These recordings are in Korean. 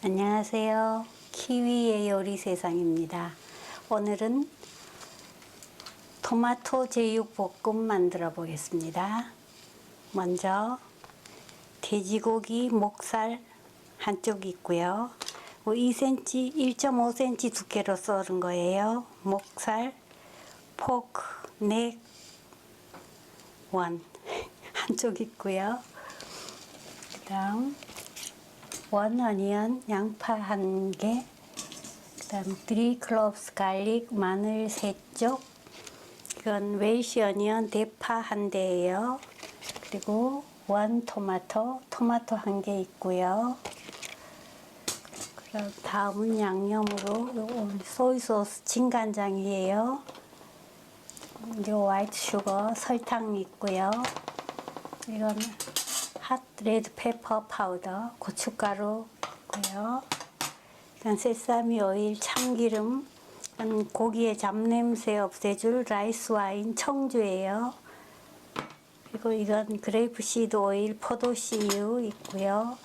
안녕하세요. 키위의 요리 세상입니다. 오늘은 토마토 제육볶음 만들어 보겠습니다. 먼저 돼지고기 목살 한쪽 있고요. 2cm, 1.5cm 두께로 썰은 거예요. 목살, 포크, 넥, 원 한쪽 있고요. 그 다음 원 어니언 양파 1개, 그 다음 3 cloves 갈릭 마늘 3쪽, 이건 웰시 어니언 대파 1대예요. 그리고 원 토마토 1개 있고요. 그럼 다음은 양념으로 소이 소스 진간장이에요. 그리고 화이트 슈거 설탕 있고요. 이건 핫 레드 페퍼 파우더 고춧가루 있고요. 일단 세사미 오일 참기름, 고기의 잡냄새 없애줄 라이스 와인 청주예요. 그리고 이건 그레이프 시드 오일 포도씨유 있고요.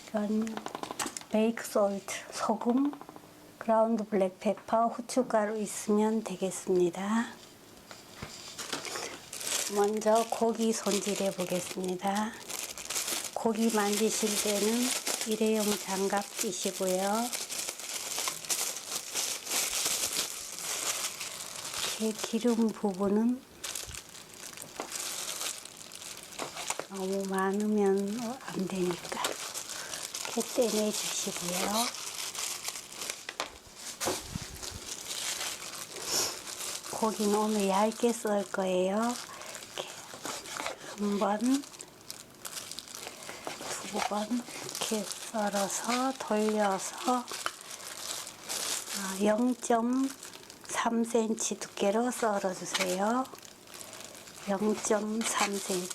이건 베이크 솔트 소금, 그라운드 블랙 페퍼 후춧가루 있으면 되겠습니다. 먼저 고기 손질해 보겠습니다. 고기 만지실 때는 일회용 장갑 끼시고요. 이렇게 기름 부분은 너무 많으면 안 되니까 이렇게 떼내 주시고요. 고기는 오늘 얇게 썰 거예요. 이렇게 한 번, 두 번 이렇게 썰어서 돌려서 0.3cm 두께로 썰어 주세요. 0.3cm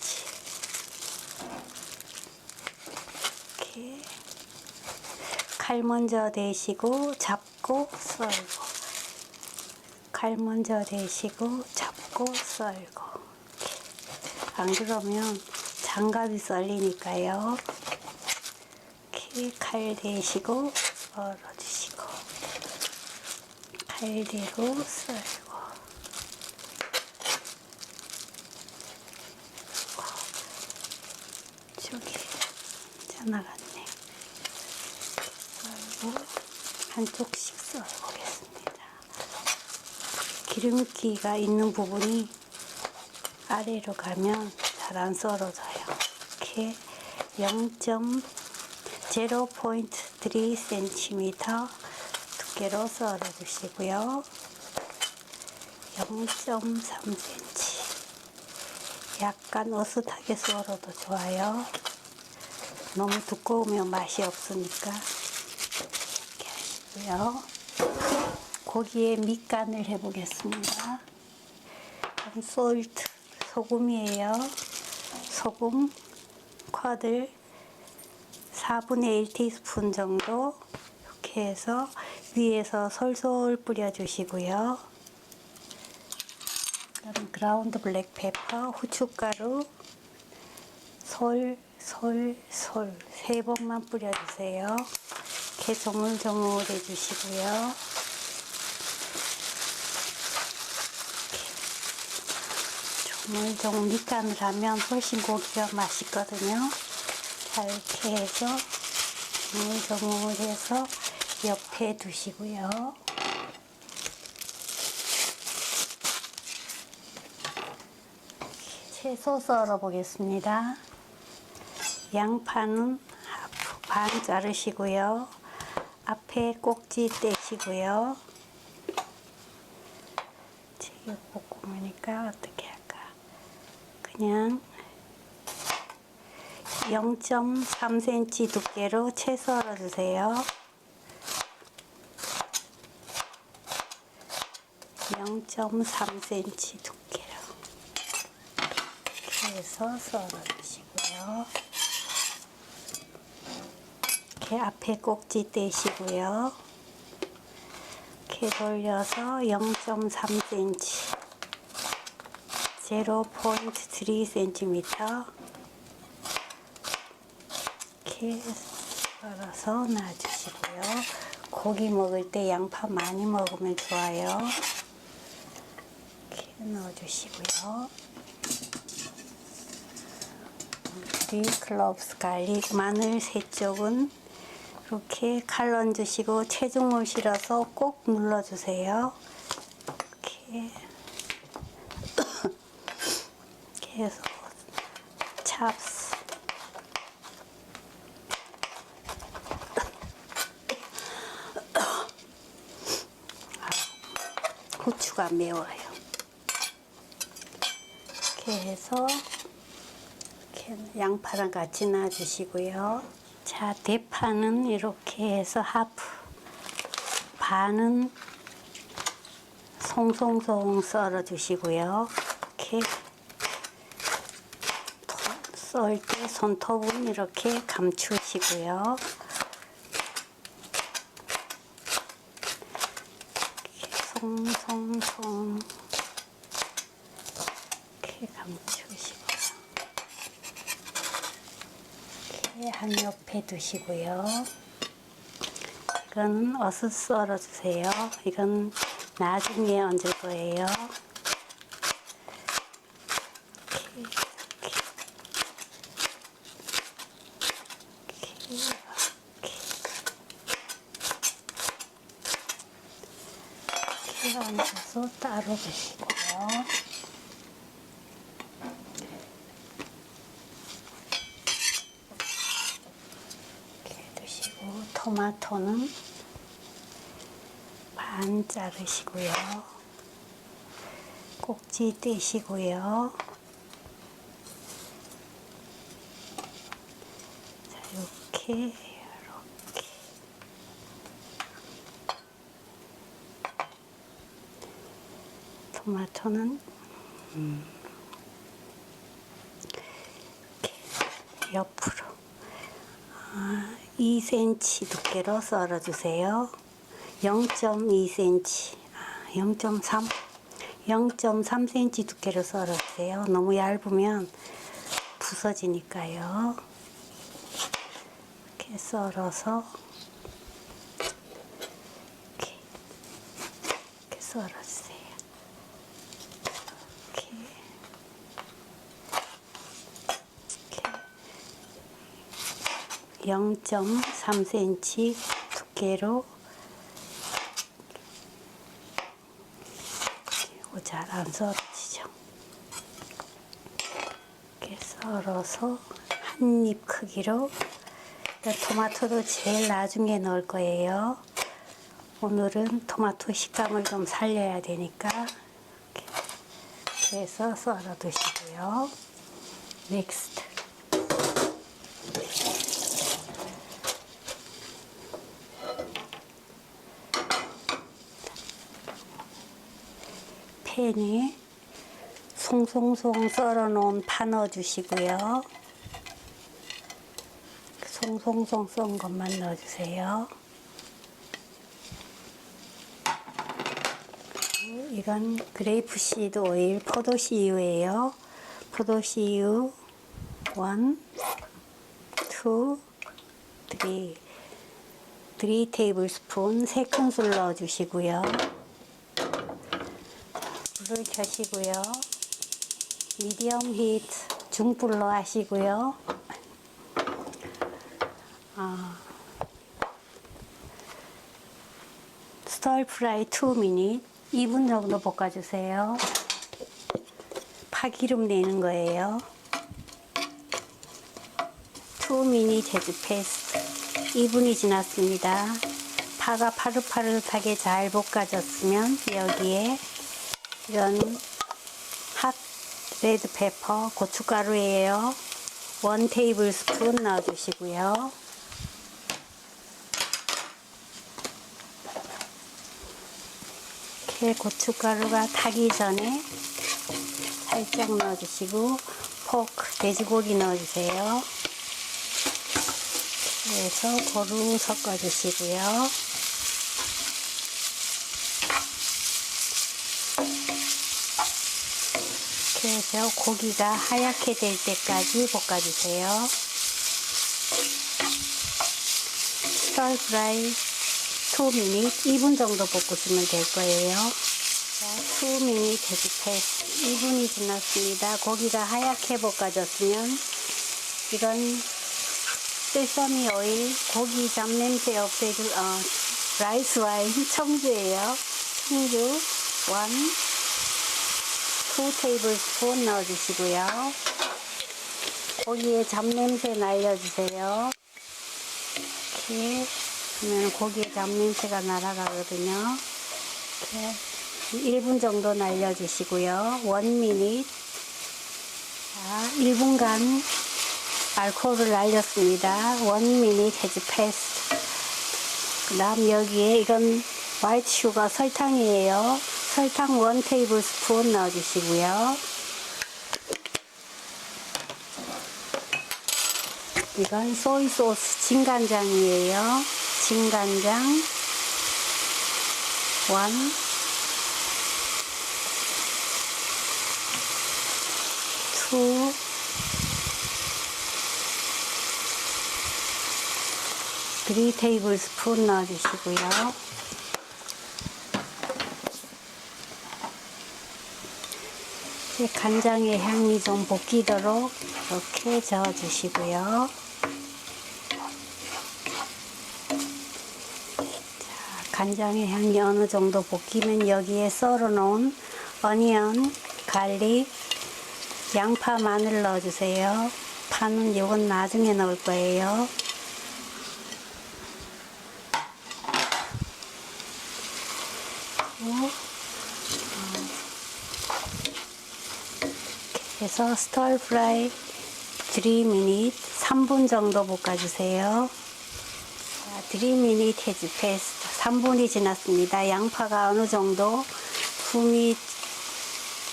이렇게 칼 먼저 대시고 잡고 썰고, 칼 먼저 대시고 잡고 썰고, 이렇게. 안 그러면 장갑이 썰리니까요. 이렇게 칼 대시고 썰어주시고, 칼 대고 썰고, 저기 나갔네. 썰고 한쪽씩 썰어보겠습니다. 기름기가 있는 부분이 아래로 가면 잘 안 썰어져요. 이렇게 0.3cm 두께로 썰어 주시고요. 0.3cm 약간 어슷하게 썰어도 좋아요. 너무 두꺼우면 맛이 없으니까 이렇게 하시고요. 고기에 밑간을 해 보겠습니다. 솔트 소금이에요. 소금 쿼들 4분의 1티스푼 정도 이렇게 해서 위에서 솔솔 뿌려주시고요. 그다음 그라운드 블랙 페퍼 후춧가루 솔 3번만 뿌려주세요. 이렇게 조물조물 해주시고요. 조물조물 밑간을 하면 훨씬 고기가 맛있거든요. 자, 이렇게 해서 조물조물해서 옆에 두시고요. 채소 썰어 보겠습니다. 양파는 반 자르시고요. 앞에 꼭지 떼시고요. 제육볶음이니까 어떻게 할까? 그냥 0.3cm 두께로 채 썰어 주세요. 0.3cm 두께로 이렇게 해서 썰어 주시고요. 이렇게 앞에 꼭지 떼시고요. 이렇게 돌려서 0.3cm 0.3cm 이렇게 썰어서 놔주시고요. 고기 먹을 때 양파 많이 먹으면 좋아요. 이렇게 넣어주시고요. 클로브스 갈릭, 마늘 3쪽은 이렇게 칼 얹으시고 체중을 실어서 꼭 눌러주세요. 이렇게 계속 찹스 고추가 매워요. 이렇게 해서 이렇게 양파랑 같이 놔주시고요. 자, 대파는 이렇게 해서 하프, 반은 송송송 썰어 주시고요. 이렇게 썰 때 손톱은 이렇게 감추시고요. 송송송 이렇게 감추시고 이렇게 한 옆에 두시고요. 이건 어슷 썰어 주세요. 이건 나중에 얹을 거예요. 이렇게 얹어서 따로 두시고요. 이렇게 두시고 토마토는 반 자르시고요. 꼭지 떼시고요. 자, 이렇게 토마토는 이렇게 옆으로 2cm 두께로 썰어주세요. 0.2cm, 0.3cm 두께로 썰어주세요. 너무 얇으면 부서지니까요. 이렇게 썰어서 이렇게 썰어주세요. 0.3cm 두께로 이거 잘 안 썰어지죠. 이렇게 썰어서 한 입 크기로. 토마토도 제일 나중에 넣을 거예요. 오늘은 토마토 식감을 좀 살려야 되니까 이렇게 해서 썰어 두시고요. 넥스트. 팬에 송송송 썰어 놓은 파 넣어 주시고요. 송송송 썬 것만 넣어 주세요. 이건 그레이프시드 오일, 포도씨유예요. 포도씨유 1, 2, 3 테이블스푼 3큰술 넣어 주시고요. 불을 켜시고요. 미디엄 히트 중불로 하시고요. 스터 프라이 2미닛 2분 정도 볶아주세요. 파기름 내는 거예요. 2미닛 제주 페이스트 2분이 지났습니다. 파가 파릇파릇하게 잘 볶아졌으면 여기에 이런 핫 레드 페퍼 고춧가루예요. 1 테이블스푼 넣어주시고요. 이렇게 고춧가루가 타기 전에 살짝 넣어주시고 포크 돼지고기 넣어주세요. 그래서 고루 섞어주시고요. 그래서 고기가 하얗게 될 때까지 볶아주세요. 스타일 프라이 2미닛 2분 정도 볶으시면 될 거예요. 2미닛 해주패스 2분이 지났습니다. 고기가 하얗게 볶아졌으면 이건 세사미 오일, 고기 잡냄새 없애줄 라이스 와인 청주예요. 청주 2 테이블스푼 넣어주시고요. 고기에 잡냄새 날려주세요. 이렇게 하면 고기에 잡냄새가 날아가거든요. 이렇게 1분 정도 날려주시고요. 1미닛. 자, 1분간 알코올을 날렸습니다. 1미닛 해즈 패스. 그 다음 여기에 이건 화이트 슈가 설탕이에요. 설탕 1 테이블스푼 넣어주시고요. 이건 소이 소스 진간장이에요. 진간장 1, 2, 3 테이블스푼 넣어주시고요. 간장의 향이 좀 볶이도록 이렇게 저어주시고요. 간장의 향이 어느 정도 볶이면 여기에 썰어놓은 어니언, 갈릭, 양파, 마늘 넣어주세요. 파는 이건 나중에 넣을 거예요. 이렇게 해서 스tir fry 3미닛 3분 정도 볶아주세요. 3미닛 해즈 패스트 3분이 지났습니다. 양파가 어느 정도 품이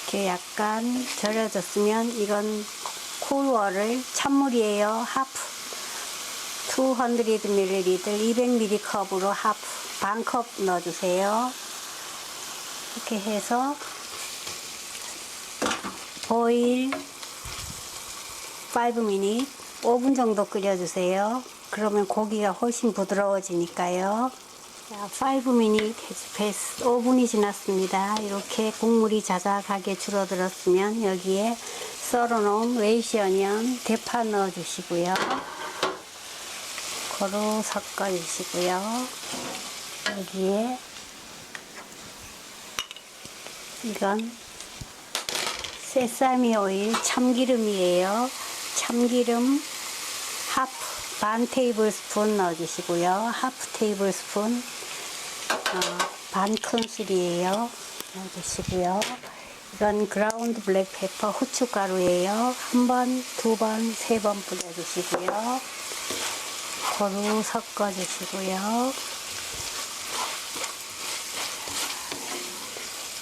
이렇게 약간 절여졌으면 이건 쿨워를 찬물이에요. 하프 200ml 200ml 컵으로 하프 반컵 넣어주세요. 이렇게 해서 보일 5미닛 5분 정도 끓여주세요. 그러면 고기가 훨씬 부드러워지니까요. 자, 5미닛 패스 5분이 지났습니다. 이렇게 국물이 자작하게 줄어들었으면 여기에 썰어놓은 웨이시 어니언 대파 넣어주시고요. 고루 섞어주시고요. 여기에 이건 세사미 오일 참기름이에요. 참기름 하프 반 테이블스푼 넣어주시고요. 하프 테이블스푼 반 큰술이에요. 넣어주시고요. 이건 그라운드 블랙페퍼 후춧가루예요. 1번, 2번, 3번 뿌려주시고요. 고루 섞어주시고요.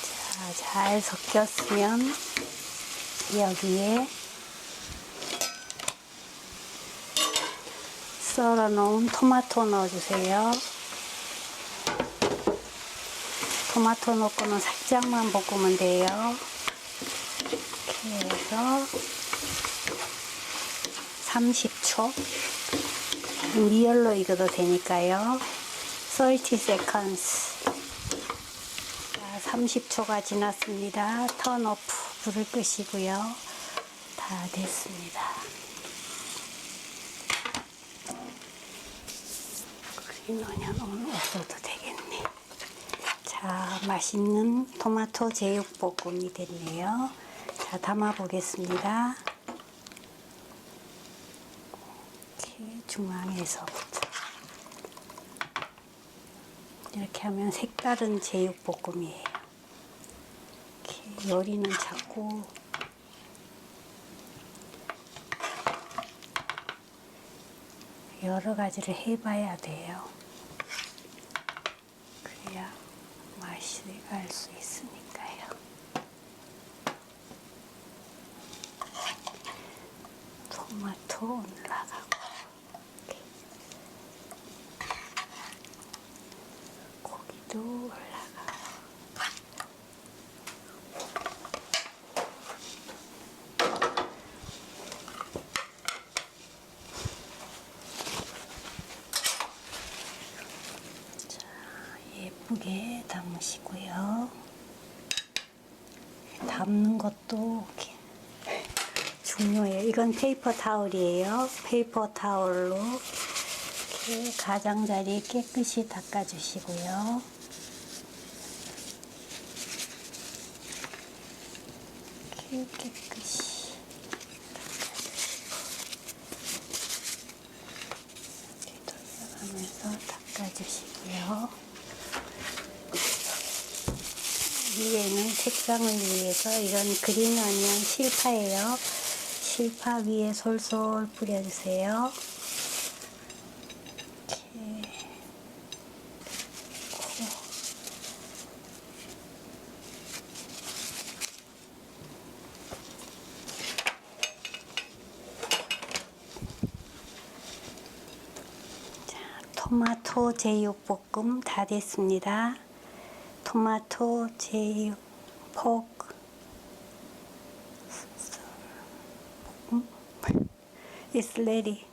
자, 잘 섞였으면 여기에 썰어놓은 토마토 넣어주세요. 토마토 넣고는 살짝만 볶으면 돼요. 이렇게 해서 30초 리얼로 익어도 되니까요. 30 seconds 30초가 지났습니다. 턴 오프 불을 끄시고요. 다 됐습니다. 그리노년 오늘 없어도 되겠네. 자, 맛있는 토마토 제육볶음이 됐네요. 자, 담아 보겠습니다. 이렇게 중앙에서부터 이렇게 하면 색다른 제육볶음이에요. 이렇게 요리는 자꾸 여러 가지를 해봐야 돼요. 그래야 맛이 알 수 있으니까요. 토마토 올라가고 고기도 올라가고 얇게 담으시고요. 담는 것도 이렇게 중요해요. 이건 페이퍼 타올이에요. 페이퍼 타올로 이렇게 가장자리 깨끗이 닦아주시고요. 이렇게 깨끗이 닦아주시고 이렇게 돌려가면서 닦아주시고요. 위에는 색상을 위해서 이런 그린 어니언 실파예요. 실파 위에 솔솔 뿌려주세요. 이렇게. 자, 토마토 제육볶음 다 됐습니다. 토마토 제육 포크 It's ready.